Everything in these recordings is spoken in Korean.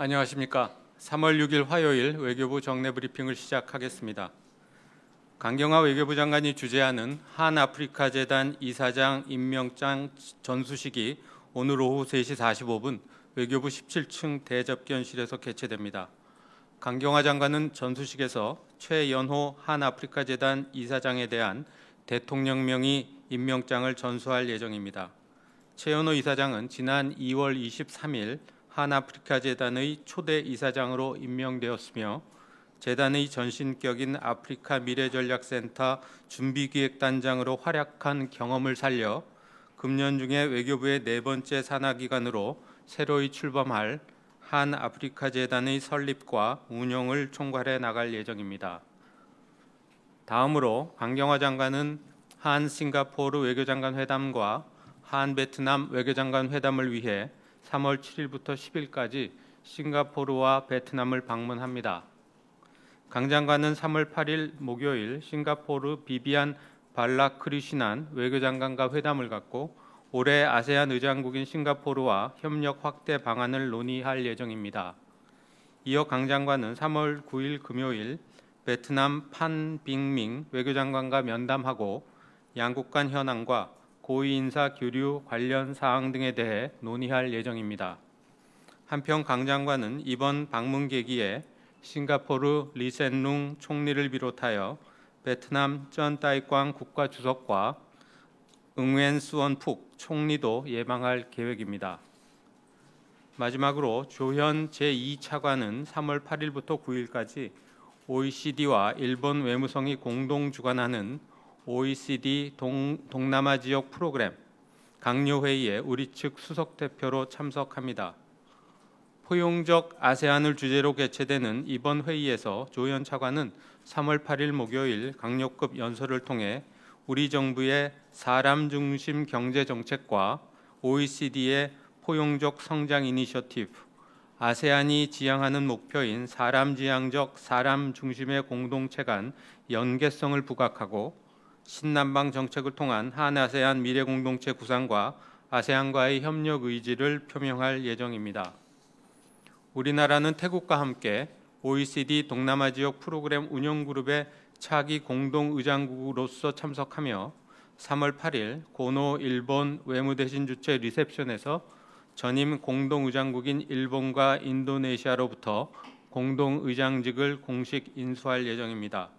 안녕하십니까. 3월 6일 화요일 외교부 정례 브리핑을 시작하겠습니다. 강경화 외교부 장관이 주재하는 한아프리카 재단 이사장 임명장 전수식이 오늘 오후 3시 45분 외교부 17층 대접견실에서 개최됩니다. 강경화 장관은 전수식에서 최연호 한아프리카 재단 이사장에 대한 대통령명의 임명장을 전수할 예정입니다. 최연호 이사장은 지난 2월 23일 한아프리카 재단의 초대 이사장으로 임명되었으며 재단의 전신격인 아프리카 미래전략센터 준비기획단장으로 활약한 경험을 살려 금년 중에 외교부의 4번째 산하기관으로 새로이 출범할 한아프리카 재단의 설립과 운영을 총괄해 나갈 예정입니다. 다음으로 강경화 장관은 한싱가포르 외교장관 회담과 한베트남 외교장관 회담을 위해 3월 7일부터 10일까지 싱가포르와 베트남을 방문합니다. 강 장관은 3월 8일 목요일 싱가포르 비비안 발라크리시난 외교장관과 회담을 갖고 올해 아세안 의장국인 싱가포르와 협력 확대 방안을 논의할 예정입니다. 이어 강 장관은 3월 9일 금요일 베트남 판 빙밍 외교장관과 면담하고 양국 간 현안과 고위 인사 교류 관련 사항 등에 대해 논의할 예정입니다. 한편 강 장관은 이번 방문 계기에 싱가포르 리센룽 총리를 비롯하여 베트남 쩐 따이꽝 국가주석과 응웬 수원푹 총리도 예방할 계획입니다. 마지막으로 조현 제2차관은 3월 8일부터 9일까지 OECD와 일본 외무성이 공동 주관하는 OECD 동남아 지역 프로그램 강요회의에 우리 측 수석 대표로 참석합니다. 포용적 아세안을 주제로 개최되는 이번 회의에서 조현 차관은 3월 8일 목요일 강요급 연설을 통해 우리 정부의 사람 중심 경제 정책과 OECD의 포용적 성장 이니셔티브, 아세안이 지향하는 목표인 사람 지향적 사람 중심의 공동체 간 연계성을 부각하고 신남방 정책을 통한 한아세안 미래 공동체 구상과 아세안과의 협력 의지를 표명할 예정입니다. 우리나라는 태국과 함께 OECD 동남아 지역 프로그램 운영그룹의 차기 공동의장국으로서 참석하며 3월 8일 고노 일본 외무대신 주최 리셉션에서 전임 공동의장국인 일본과 인도네시아로부터 공동의장직을 공식 인수할 예정입니다.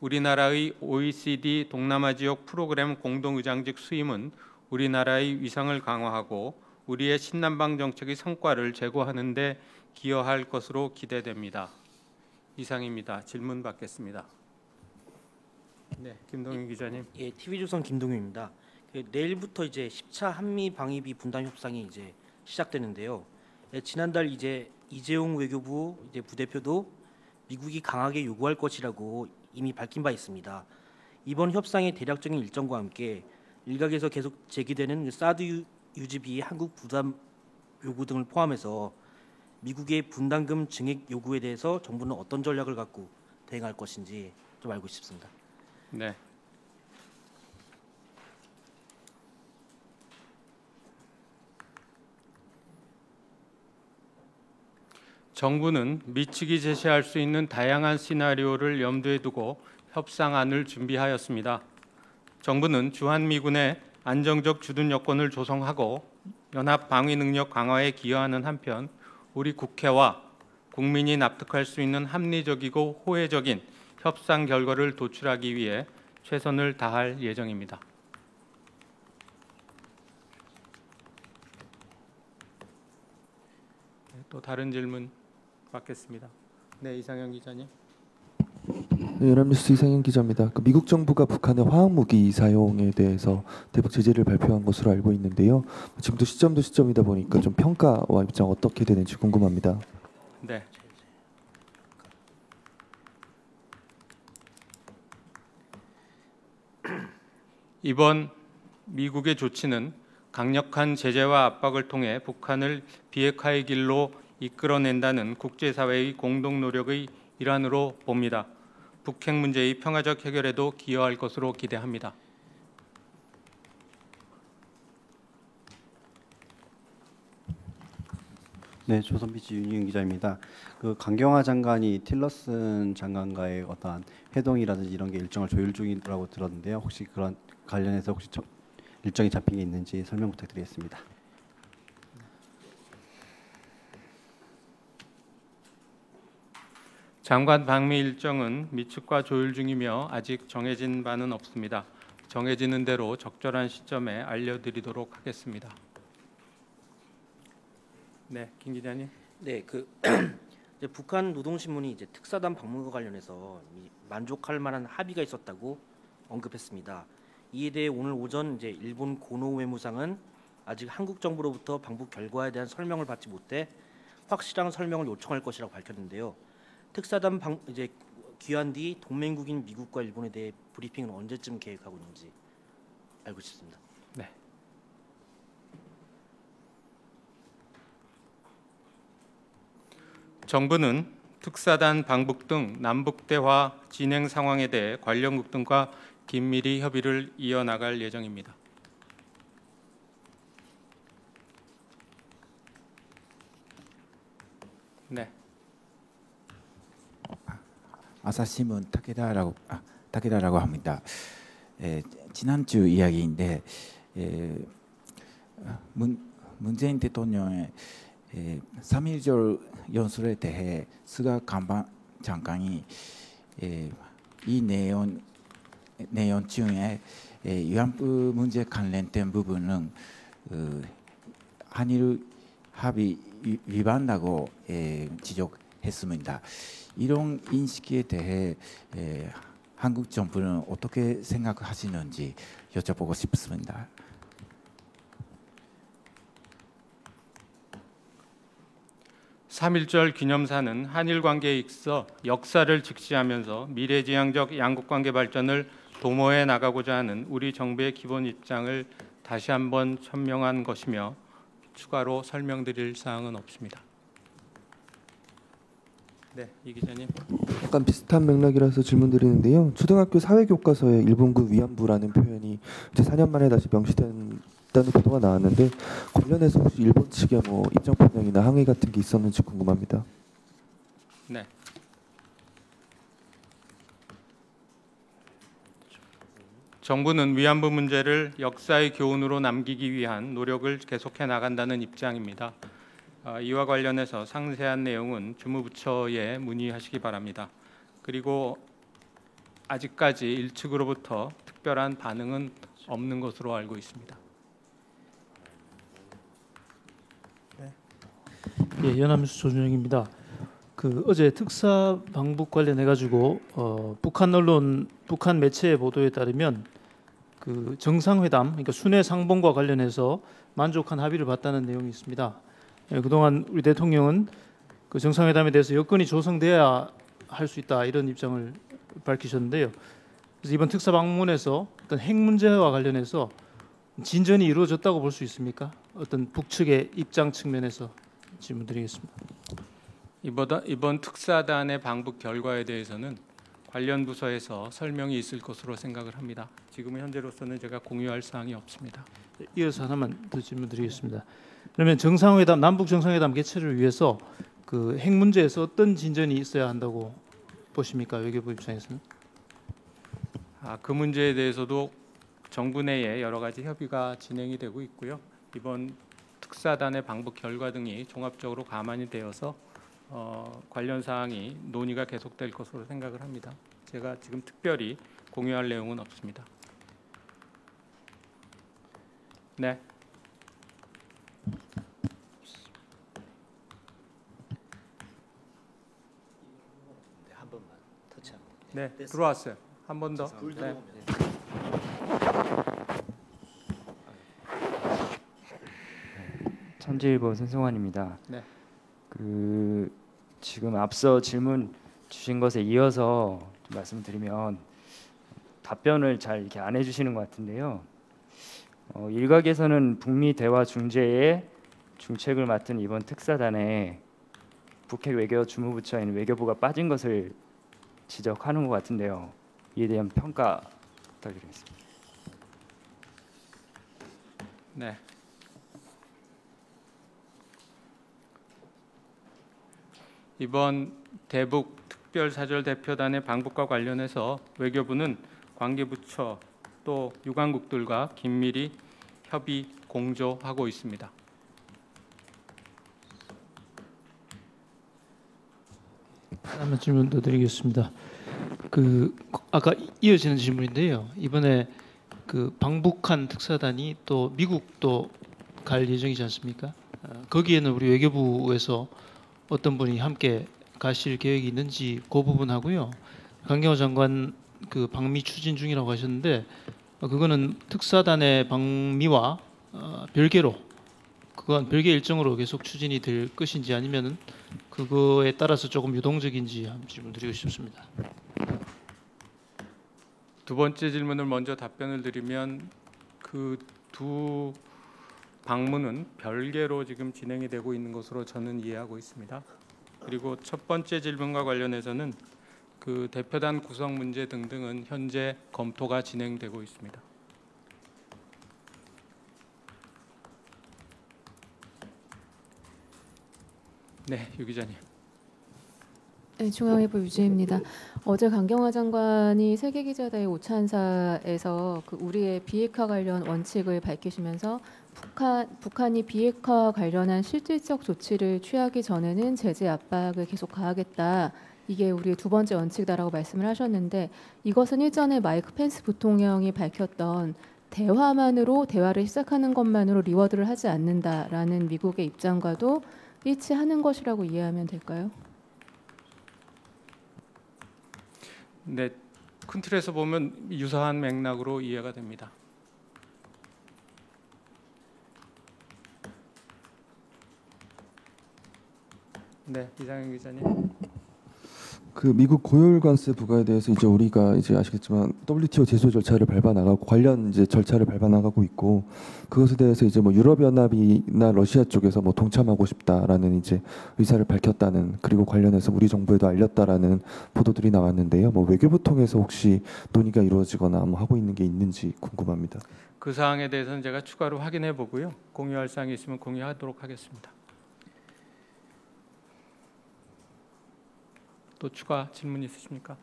우리나라의 OECD 동남아 지역 프로그램 공동의장직 수임은 우리나라의 위상을 강화하고 우리의 신남방 정책의 성과를 제고하는 데 기여할 것으로 기대됩니다. 이상입니다. 질문 받겠습니다. 네, 김동윤 기자님. 예, TV조선 김동윤입니다. 내일부터 이제 10차 한미 방위비 분담 협상이 이제 시작되는데요. 지난달 이재용 외교부 부대표도 미국이 강하게 요구할 것이라고 이미 밝힌 바 있습니다. 이번 협상의 대략적인 일정과 함께 일각에서 계속 제기되는 사드 유지비 한국 부담 요구 등을 포함해서 미국의 분담금 증액 요구에 대해서 정부는 어떤 전략을 갖고 대응할 것인지 좀 알고 싶습니다. 네. 정부는 미측이 제시할 수 있는 다양한 시나리오를 염두에 두고 협상안을 준비하였습니다. 정부는 주한미군의 안정적 주둔 여건을 조성하고 연합 방위 능력 강화에 기여하는 한편 우리 국회와 국민이 납득할 수 있는 합리적이고 호혜적인 협상 결과를 도출하기 위해 최선을 다할 예정입니다. 또 다른 질문 받겠습니다. 네, 이상현 기자님. 네, 연합뉴스 이상현 기자입니다. 미국 정부가 북한의 화학무기 사용에 대해서 대북 제재를 발표한 것으로 알고 있는데요. 지금도 시점이다 보니까 좀 평가와 입장 어떻게 되는지 궁금합니다. 네. 이번 미국의 조치는 강력한 제재와 압박을 통해 북한을 비핵화의 길로 이끌어낸다는 국제사회의 공동 노력의 일환으로 봅니다. 북핵 문제의 평화적 해결에도 기여할 것으로 기대합니다. 네, 조선비치 윤희윤 기자입니다. 그 강경화 장관이 틸러슨 장관과의 어떠한 회동이라든지 이런 게 일정을 조율 중이라고 들었는데요. 혹시 그런 관련해서 혹시 일정이 잡힌 게 있는지 설명 부탁드리겠습니다. 장관 방미 일정은 미측과 조율 중이며 아직 정해진 바는 없습니다. 정해지는 대로 적절한 시점에 알려드리도록 하겠습니다. 네, 김 기자님. 네, 이제 북한 노동신문이 이제 특사단 방문과 관련해서 만족할 만한 합의가 있었다고 언급했습니다. 이에 대해 오늘 오전 이제 일본 고노 외무상은 아직 한국 정부로부터 방북 결과에 대한 설명을 받지 못해 확실한 설명을 요청할 것이라고 밝혔는데요. 특사단 이제 귀환 뒤 동맹국인 미국과 일본에 대해 브리핑은 언제쯤 계획하고 있는지 알고 싶습니다. 네. 정부는 특사단 방북 등 남북 대화 진행 상황에 대해 관련국 등과 긴밀히 협의를 이어나갈 예정입니다. 네. 아사히신문 타케다라고 합니다. 지난주 이야기인데 문재인 대통령의 3.1절 연설에 대해 스가 간방 장관이 이 내용 중에 위안부 문제 관련된 부분은 한일 합의 위반이라고 지적했습니다. 이런 인식에 대해 한국 정부는 어떻게 생각하시는지 여쭤보고 싶습니다. (3.1절) 기념사는 한일 관계에 있어 역사를 직시하면서 미래지향적 양국관계 발전을 도모해 나가고자 하는 우리 정부의 기본 입장을 다시 한번 천명한 것이며 추가로 설명드릴 사항은 없습니다. 네, 이 기자님. 약간 비슷한 맥락이라서 질문드리는데요. 초등학교 사회교과서에 일본군 위안부라는 표현이 이제 4년 만에 다시 명시된다는 보도가 나왔는데 관련해서 혹시 일본 측의 뭐 입장 표명이나 항의 같은 게 있었는지 궁금합니다. 네. 정부는 위안부 문제를 역사의 교훈으로 남기기 위한 노력을 계속해 나간다는 입장입니다. 이와 관련해서 상세한 내용은 주무부처에 문의하시기 바랍니다. 그리고 아직까지 일측으로부터 특별한 반응은 없는 것으로 알고 있습니다. 예, 연합뉴스 조준영입니다. 어제 특사 방북 관련해 가지고 북한 언론, 북한 매체의 보도에 따르면 정상회담, 그러니까 순회 상봉과 관련해서 만족한 합의를 봤다는 내용이 있습니다. 예, 그동안 우리 대통령은 정상회담에 대해서 여건이 조성돼야 할 수 있다 이런 입장을 밝히셨는데요. 그래서 이번 특사 방문에서 어떤 핵 문제와 관련해서 진전이 이루어졌다고 볼 수 있습니까? 어떤 북측의 입장 측면에서 질문드리겠습니다. 이번 특사단의 방북 결과에 대해서는 관련 부서에서 설명이 있을 것으로 생각을 합니다. 지금 현재로서는 제가 공유할 사항이 없습니다. 이어서 하나만 더 질문드리겠습니다. 그러면 정상회담, 남북 정상회담 개최를 위해서 핵 문제에서 어떤 진전이 있어야 한다고 보십니까? 외교부 입장에서는? 그 문제에 대해서도 정부 내에 여러 가지 협의가 진행이 되고 있고요. 이번 특사단의 방북 결과 등이 종합적으로 감안이 되어서 관련 사항이 논의가 계속될 것으로 생각을 합니다. 제가 지금 특별히 공유할 내용은 없습니다. 네. 한 번만 터치하면. 네, 들어왔어요. 한 번 더. 네. 천지일보 손승환입니다. 네. 지금 앞서 질문 주신 것에 이어서 좀 말씀드리면 답변을 잘 이렇게 안 해주시는 것 같은데요. 일각에서는 북미 대화 중재의 중책을 맡은 이번 특사단에 북핵 외교 주무부처인 외교부가 빠진 것을 지적하는 것 같은데요. 이에 대한 평가 부탁드리겠습니다. 네. 이번 대북 특별사절 대표단의 방북과 관련해서 외교부는 관계부처 또 유관국들과 긴밀히 협의 공조하고 있습니다. 하나 질문 더 드리겠습니다. 그 아까 이어지는 질문인데요. 이번에 그 방북한 특사단이 또 미국도 갈 예정이지 않습니까? 거기에는 우리 외교부에서 어떤 분이 함께 가실 계획이 있는지 그 부분하고요. 강경화 장관 그 방미 추진 중이라고 하셨는데 그거는 특사단의 방미와 별개로 그건 별개 일정으로 계속 추진이 될 것인지 아니면은 그거에 따라서 조금 유동적인지 한번 질문 드리고 싶습니다. 두 번째 질문을 먼저 답변을 드리면 그 두 방문은 별개로 지금 진행이 되고 있는 것으로 저는 이해하고 있습니다. 그리고 첫 번째 질문과 관련해서는 그 대표단 구성 문제 등등은 현재 검토가 진행되고 있습니다. 네, 유 기자님. 네, 중앙일보 유지입니다. 어제 강경화 장관이 세계기자대회 오찬사에서 그 우리의 비핵화 관련 원칙을 밝히시면서 북한이 비핵화 관련한 실질적 조치를 취하기 전에는 제재 압박을 계속 가하겠다. 이게 우리의 두 번째 원칙이다라고 말씀을 하셨는데 이것은 일전에 마이크 펜스 부통령이 밝혔던 대화만으로 대화를 시작하는 것만으로 리워드를 하지 않는다라는 미국의 입장과도 일치하는 것이라고 이해하면 될까요? 네, 큰 틀에서 보면 유사한 맥락으로 이해가 됩니다. 네, 이상현 기자님. 그 미국 고열관세 부과에 대해서 이제 우리가 이제 아시겠지만 WTO 제소 절차를 밟아 나가고 관련 이제 절차를 밟아 나가고 있고 그것에 대해서 이제 뭐 유럽연합이나 러시아 쪽에서 뭐 동참하고 싶다라는 이제 의사를 밝혔다는 그리고 관련해서 우리 정부에도 알렸다라는 보도들이 나왔는데요. 뭐 외교부 통해서 혹시 논의가 이루어지거나 뭐 하고 있는 게 있는지 궁금합니다. 그 사항에 대해서는 제가 추가로 확인해 보고요. 공유할 사항이 있으면 공유하도록 하겠습니다. 또 추가 질문 있으십니까?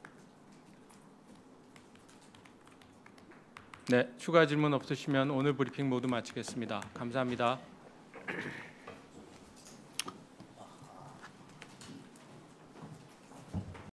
네, 추가 질문 없으시면 오늘 브리핑 모두 마치겠습니다. 감사합니다.